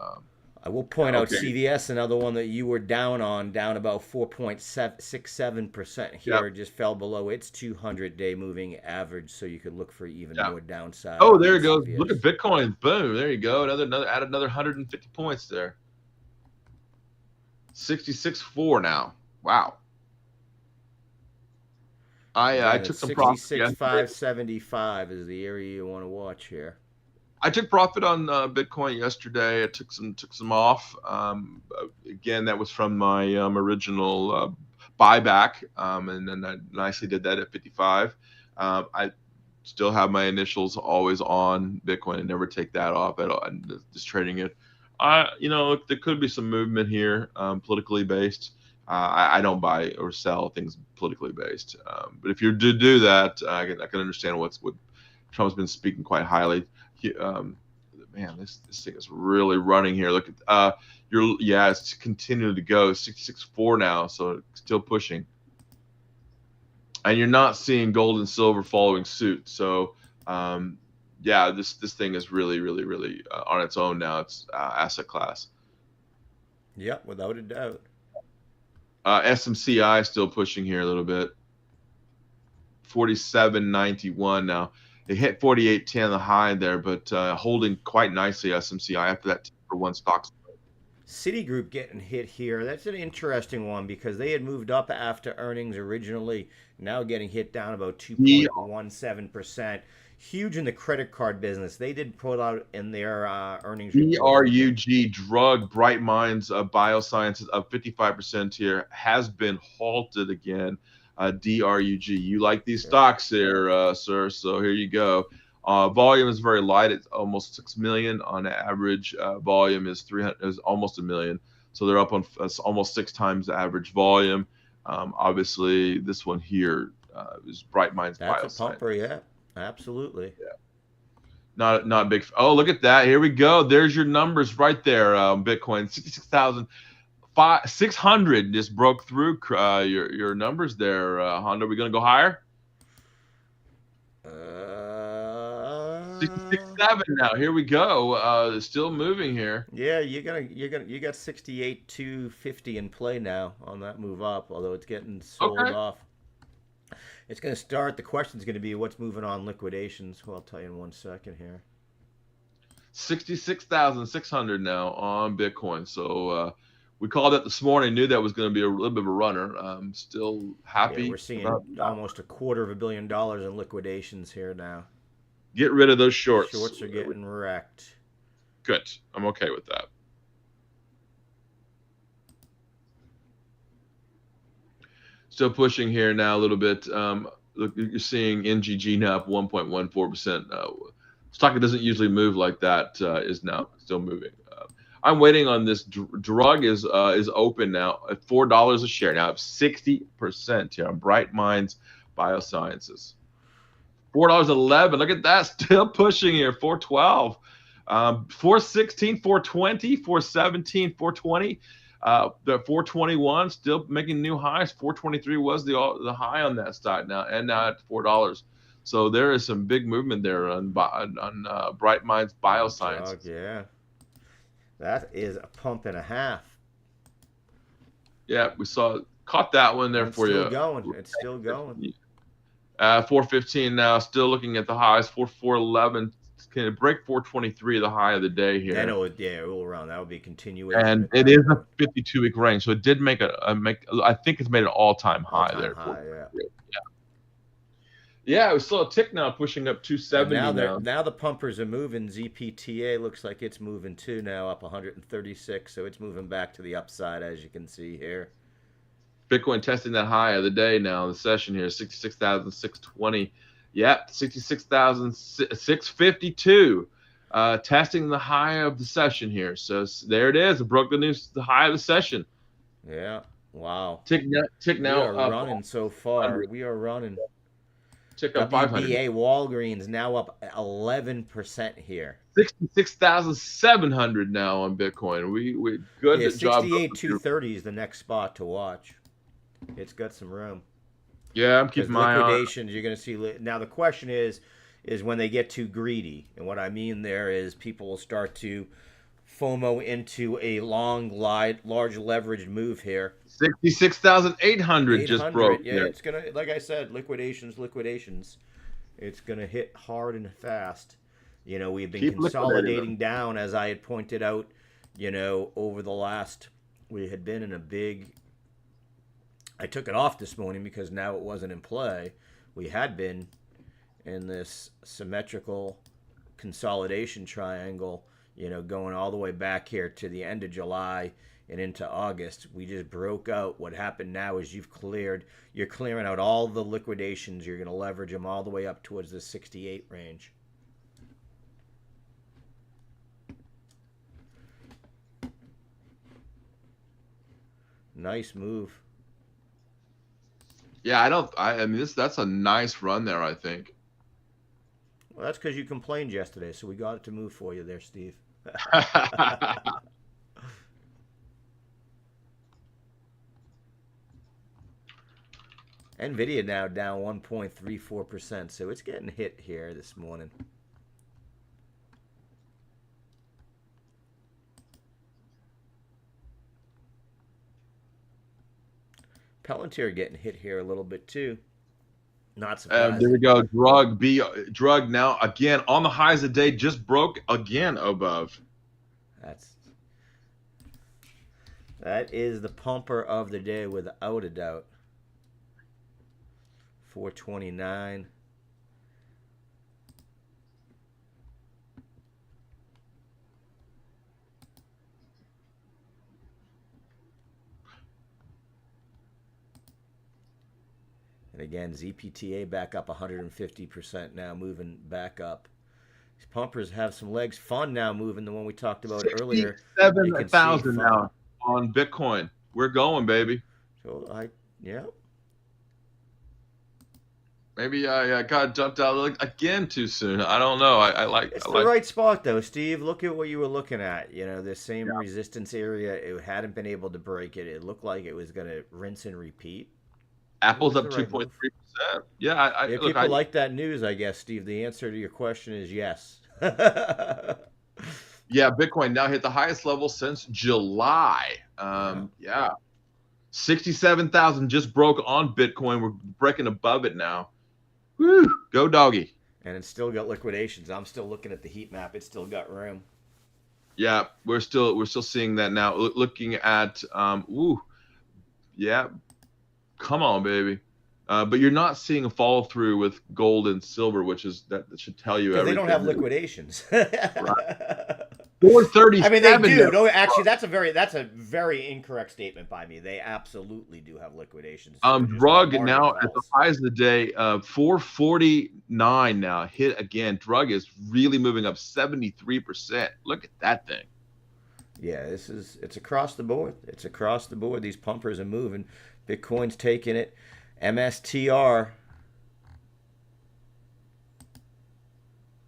I will point out Okay, CVS, another one that you were down on, down about 4.67% yeah, here, just fell below its 200-day moving average, so you could look for even yeah. more downside Oh, there on it goes. Look at CVS. Bitcoin. Boom. There you go. Add another 150 points there. 66.4 now. Wow. I Again, took it's some profit 66,575 yesterday. is the area you want to watch here. I took profit on Bitcoin yesterday. I took some off. Again, that was from my original buyback, and then I nicely did that at 55. I still have my initials always on Bitcoin and never take that off at all. I'm just trading it. There could be some movement here, politically based. I don't buy or sell things politically based. But if you do that, I can understand what Trump's been speaking quite highly. Man, this thing is really running here. Look at it's continuing to go 66.4 now, so still pushing. And you're not seeing gold and silver following suit. So yeah, this thing is really, really, really on its own now. It's asset class. Yep, without a doubt. SMCI still pushing here a little bit. 47.91 now. It hit 48.10 the high there, but holding quite nicely SMCI after that 10-for-1 stock. Citigroup getting hit here. That's an interesting one because they had moved up after earnings originally, now getting hit down about 2.17%. Huge in the credit card business. They did put out in their earnings report. DRUG, drug, Bright Minds, Biosciences up 55% here, has been halted again. DRUG, you like these stocks there, sir, so here you go. Volume is very light. It's almost 6 million on average. Volume is almost a million. So they're up on almost 6 times the average volume. Obviously, this one here is Bright Minds Biosciences. That's a pumper, yeah. Absolutely. Yeah. Not big. Oh, look at that. Here we go. There's your numbers right there. Bitcoin, 66,600 just broke through your numbers there. Hondo, are we going to go higher? 66.7 now. Here we go. Still moving here. Yeah, you got 68,250 in play now on that move up, although it's getting sold off. It's going to start. The question's going to be what's moving on liquidations. Well, I'll tell you in 1 second here. 66,600 now on Bitcoin. So we called it this morning. Knew that was going to be a little bit of a runner. Still happy. Yeah, we're seeing almost $250 million in liquidations here now. Get rid of those shorts. Shorts are getting wrecked. Good. I'm okay with that. Still pushing here now a little bit. Look, you're seeing NGG now up 1.14%. Stock that doesn't usually move like that is now still moving. I'm waiting on this. Drug is open now at $4 a share. Now up 60% here on Bright Minds Biosciences. $4.11. Look at that. Still pushing here. 412. 416, 420, 417, 420. The 421 still making new highs. 423 was the high on that stock now, and now at $4. So there is some big movement there on Bright Minds Biosciences. Yeah, that is a pump and a half. Yeah, caught that one there for you. It's still going. 415 now, still looking at the highs. 411. Can it break 423, the high of the day here? I know, yeah, all around. That would be continuation. And it is a 52-week range, so it did make I think it's made an all-time high there. Yeah, it was still a tick now, pushing up 270 now the pumpers are moving. ZPTA looks like it's moving too now, up 136, so it's moving back to the upside, as you can see here. Bitcoin testing that high of the day now, the session here, 66,620. Yep, 66,652. Testing the high of the session here. So there it is. It broke the high of the session. Yeah. Wow. Tick now. We are running so far. We are running. Tick up 500. WBA Walgreens now up 11% here. 66,700 now on Bitcoin. We good job. 68,230 is the next spot to watch. It's got some room. Yeah, I'm keeping my eye on liquidations. You're going to see now. The question is when they get too greedy, and what I mean there is people will start to FOMO into a large leveraged move here. 66,800 just broke. Yeah, it's gonna, like I said, liquidations. It's gonna hit hard and fast. You know, we've been consolidating down, as I had pointed out. You know, over the last, we had been in a big. I took it off this morning because now it wasn't in play. We had been in this symmetrical consolidation triangle, you know, going all the way back here to the end of July and into August. We just broke out. What happened now is you're clearing out all the liquidations. You're going to leverage them all the way up towards the 68 range. Nice move. Yeah, I mean, that's a nice run there, I think. Well, that's because you complained yesterday, so we got it to move for you there, Steve. NVIDIA now down 1.34%, so it's getting hit here this morning. Palantir getting hit here a little bit too. Not There we surprising. go. Drug now again on the highs of the day, just broke again above. That's that is the pumper of the day without a doubt. 429. And again, ZPTA back up 150% now, moving back up. These pumpers have some legs. Fun now moving, the one we talked about earlier. You can see 67,000 fun. now on Bitcoin. We're going, baby. So yeah. Maybe I got jumped out again too soon. I don't know. It's the right spot though, Steve. Look at what you were looking at. You know, this same Yeah. resistance area. It hadn't been able to break it. It looked like it was going to rinse and repeat. Apple's was up the right 2.3%. Yeah, If look. people like that news, I guess, Steve. The answer to your question is yes. Yeah, Bitcoin now hit the highest level since July. Yeah, 67,000 just broke on Bitcoin. We're breaking above it now. Woo, go doggy. And it's still got liquidations. I'm still looking at the heat map. It's still got room. Yeah, we're still seeing that now. Looking at yeah, come on, baby. But you're not seeing a follow through with gold and silver, which is that should tell you Because they everything. don't have liquidations. Right. 437. I mean, they do. No, actually, that's a very incorrect statement by me. They absolutely do have liquidations. Drug now at the highs of the day, 449 now hit again. Drug is really moving up 73%. Look at that thing. Yeah, it's across the board. It's across the board. These pumpers are moving. Bitcoin's taking it. MSTR.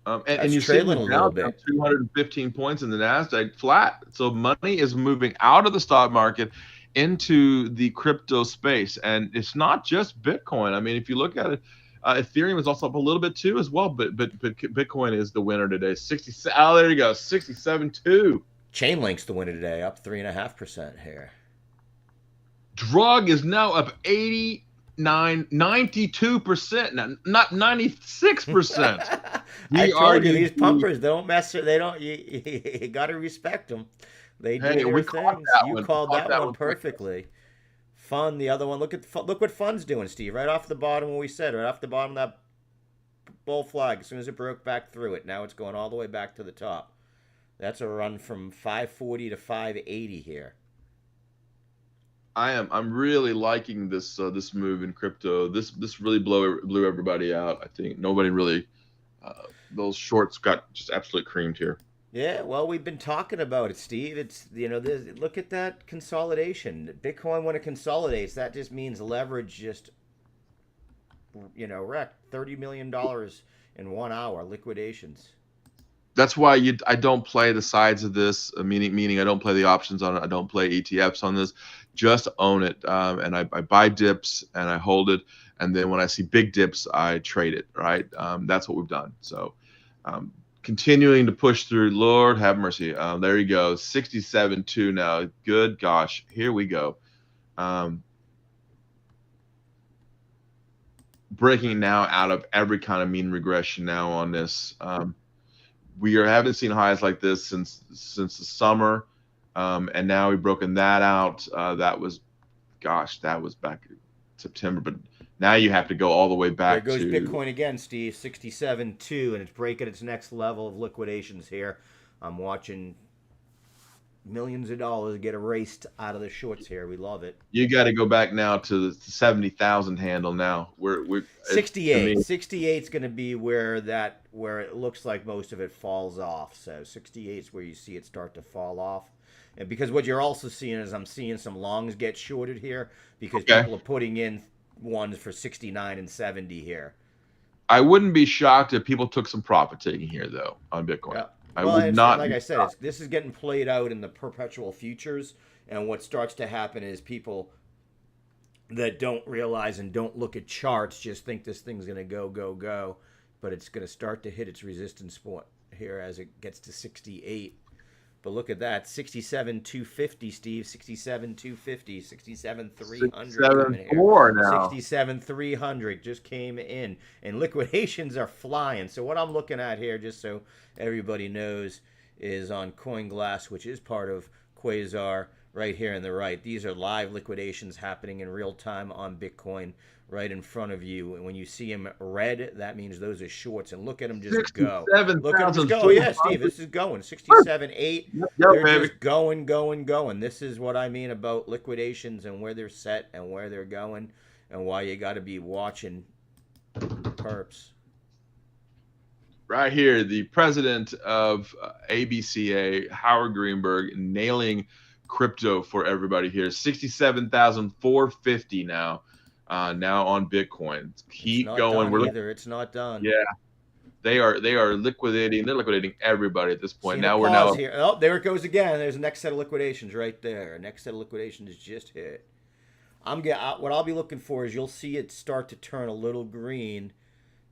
And you're seeing it now down 215 points in the NASDAQ flat. So money is moving out of the stock market into the crypto space. And it's not just Bitcoin. I mean, if you look at it, Ethereum is also up a little bit too as well. But Bitcoin is the winner today. 60. Oh, there you go. 67.2. Chainlink's the winner today, up 3.5% here. Drug is now up 92%, not 96%. I told you these pumpers, they don't mess. They don't. You got to respect them. They do their things. You called that one perfectly. Fun, the other one. Look what Fun's doing, Steve. Right off the bottom, what we said. Right off the bottom of that bull flag. As soon as it broke back through it, now it's going all the way back to the top. That's a run from 540 to 580 here. I'm really liking this this move in crypto. This really blew everybody out. I think nobody really those shorts got just absolutely creamed here. Yeah, well, we've been talking about it, Steve. It's look at that consolidation. Bitcoin, when it consolidates, that just means leverage just wrecked. $30 million in 1 hour liquidations. That's why I don't play the sides of this, meaning I don't play the options on it. I don't play ETFs on this. Just own it, and I buy dips and I hold it, and then when I see big dips, I trade it. Right, that's what we've done. So, continuing to push through. Lord have mercy. There you go, 67.2 now. Good gosh, here we go. Breaking now out of every kind of mean regression now on this. We haven't seen highs like this since the summer, and now we've broken that out. That was back in September, but now you have to go all the way back. There goes Bitcoin again, Steve, 67.2, and it's breaking its next level of liquidations here. I'm watching millions of dollars get erased out of the shorts here. We love it. You got to go back now to the 70,000 handle now. We're 68. 68 is going to be where it looks like most of it falls off. So 68 is where you see it start to fall off. And because what you're also seeing is I'm seeing some longs get shorted here because people are putting in ones for 69 and 70 here. I wouldn't be shocked if people took some profit taking here though on Bitcoin. Yeah. I would not. Like I said, this is getting played out in the perpetual futures, and what starts to happen is people that don't realize and don't look at charts just think this thing's going to go, but it's going to start to hit its resistance point here as it gets to 68. But look at that, 67,250, Steve. 67,250, 67,300 coming here. 674 now. 67,300 just came in, and liquidations are flying. So what I'm looking at here, just so everybody knows, is on CoinGlass, which is part of Quasar, right here on the right. These are live liquidations happening in real time on Bitcoin right in front of you. And when you see them red, that means those are shorts. And look at them just go. Look at them just go. Yeah, Steve, this is going. 67.8. They're just going, going, going. This is what I mean about liquidations and where they're set and where they're going and why you got to be watching perps. Right here, the president of ABCA, Howard Greenberg, nailing crypto for everybody here. 67,450 now. Now on Bitcoin. Keep going. It's not done. Yeah, they are liquidating. They're liquidating everybody at this point. Now we're now here. Oh, there it goes again. There's the next set of liquidations right there. Next set of liquidations just hit. What I'll be looking for is you'll see it start to turn a little green,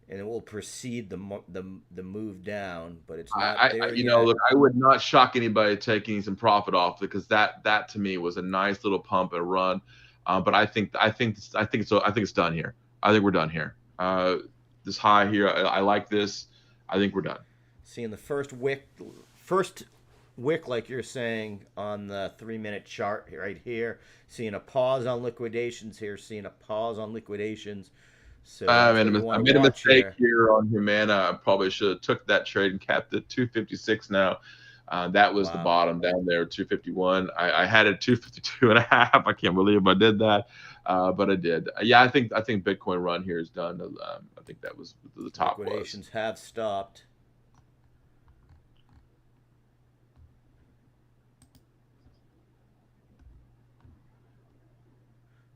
and it will precede the move down. But it's not there yet. Look, I would not shock anybody taking some profit off, because that to me was a nice little pump and run. But I think it's done here. I think we're done here. This high here, I like this. I think we're done. Seeing the first wick, like you're saying on the 3-minute chart right here. Seeing a pause on liquidations here. Seeing a pause on liquidations. So I made a mistake here on Humana. I probably should have took that trade and capped it 256 now. That was the bottom down there, 251. I had it 252.5. I can't believe I did that, but I did. Yeah, I think Bitcoin run here is done. I think that was the top. Liquidations have stopped.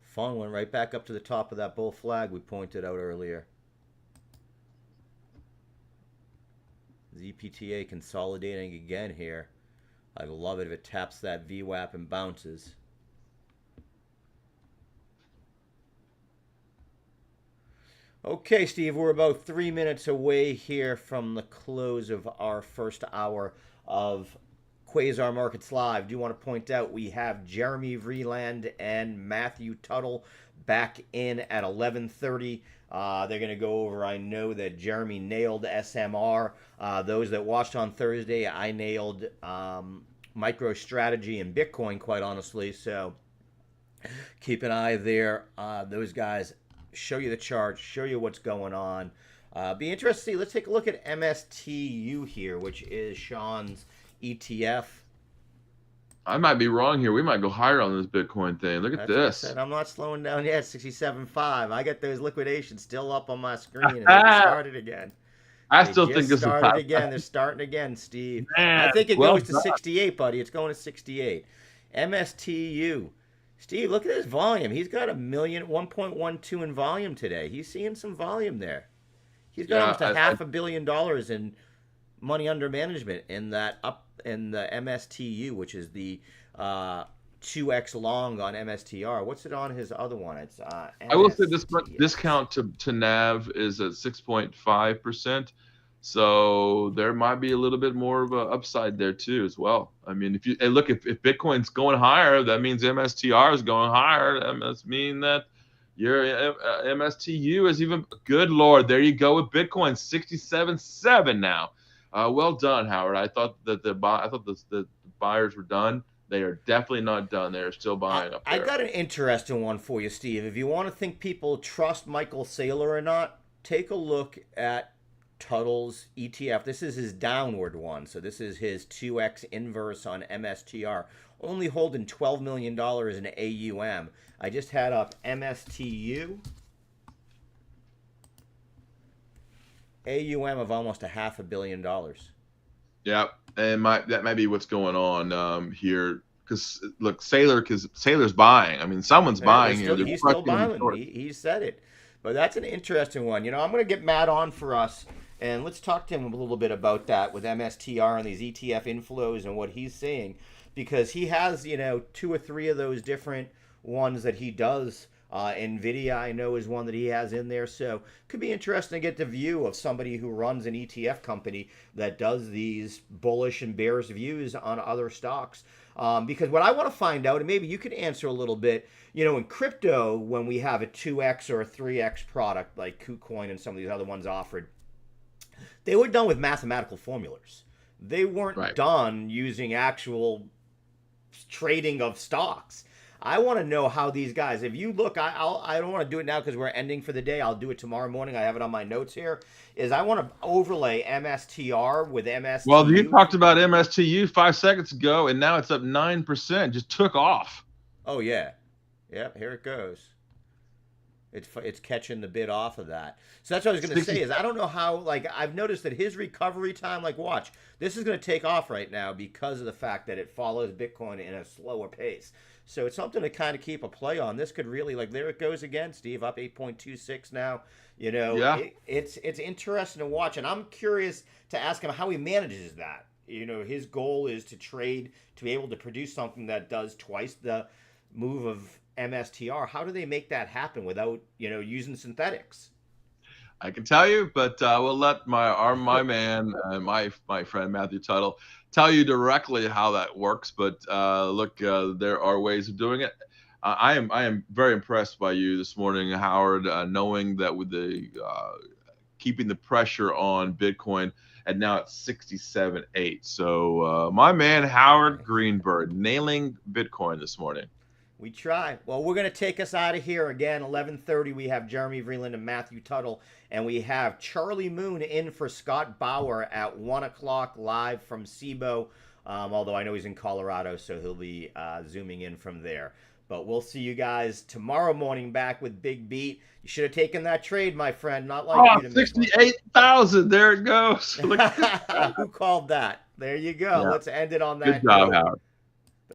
Fun went right back up to the top of that bull flag we pointed out earlier. ZPTA consolidating again here. I love it if it taps that VWAP and bounces. Okay, Steve, we're about 3 minutes away here from the close of our first hour of Quasar Markets Live. Do want to point out we have Jeremy Vreeland and Matthew Tuttle back in at 11:30. They're going to go over, I know that Jeremy nailed SMR. Those that watched on Thursday, I nailed MicroStrategy and Bitcoin, quite honestly. So keep an eye there. Those guys show you the charts, show you what's going on. Be interested to see. Let's take a look at MSTU here, which is Sean's ETF. I might be wrong here. We might go higher on this Bitcoin thing. Look at this. I'm not slowing down yet. 67.5. I got those liquidations still up on my screen, and they started again. I still think this started again. They're starting again, Steve. Man, I think it goes to 68, buddy. It's going to 68. MSTU. Steve, look at his volume. He's got 1.12 in volume today. He's seeing some volume there. He's got almost $500 million in money under management in the MSTU, which is the 2x long on MSTR. What's it on his other one? It's I will say this discount to NAV is at 6.5%. So there might be a little bit more of an upside there too as well. I mean, if Bitcoin's going higher, that means MSTR is going higher. That must mean that your MSTU is even. Good Lord, there you go with Bitcoin, 67.7 now. Well done, Howard. I thought that the buyers were done. They are definitely not done. They are still buying up there. I got an interesting one for you, Steve. If you want to think people trust Michael Saylor or not, take a look at Tuttle's ETF. This is his downward one. So this is his 2x inverse on MSTR. Only holding $12 million in AUM. I just had up MSTU. AUM of almost $500 million. Yeah, and that might be what's going on here. Because look, Saylor's buying. I mean, someone's buying here. He's still buying. He said it. But that's an interesting one. You know, I'm going to get Matt on for us, and let's talk to him a little bit about that with MSTR and these ETF inflows and what he's seeing, because he has 2 or 3 of those different ones that he does Nvidia, I know, is one that he has in there. So could be interesting to get the view of somebody who runs an ETF company that does these bullish and bearish views on other stocks. Because what I want to find out, and maybe you could answer a little bit, in crypto, when we have a 2x or a 3x product like KuCoin and some of these other ones offered, they were done with mathematical formulas. They weren't done using actual trading of stocks. I want to know how these guys, if you look, I don't want to do it now because we're ending for the day. I'll do it tomorrow morning. I have it on my notes here. I want to overlay MSTR with MSTU. Well, you talked about MSTU 5 seconds ago, and now it's up 9%. Just took off. Oh, yeah. Yep, here it goes. It's catching the bid off of that. So that's what I was going to say is I don't know how, I've noticed that his recovery time, watch, this is going to take off right now because of the fact that it follows Bitcoin in a slower pace. So it's something to kind of keep a play on. This could really, there it goes again, Steve, up 8.26 now. It's interesting to watch. And I'm curious to ask him how he manages that. His goal is to trade, to be able to produce something that does twice the move of MSTR. How do they make that happen without, using synthetics? I can tell you, but we'll let my man, my friend Matthew Tuttle, tell you directly how that works. But look, there are ways of doing it. I am very impressed by you this morning, Howard, knowing that with the keeping the pressure on Bitcoin, and now it's 67.8. So my man Howard Greenberg nailing Bitcoin this morning. We try. Well, we're going to take us out of here again. 11:30, we have Jeremy Vreeland and Matthew Tuttle, and we have Charlie Moon in for Scott Bauer at 1 o'clock live from SIBO, although I know he's in Colorado, so he'll be zooming in from there. But we'll see you guys tomorrow morning back with Big Beat. You should have taken that trade, my friend. Not like you to 68,000. There it goes. Who called that? There you go. Yeah. Let's end it on that. Good job, Howard.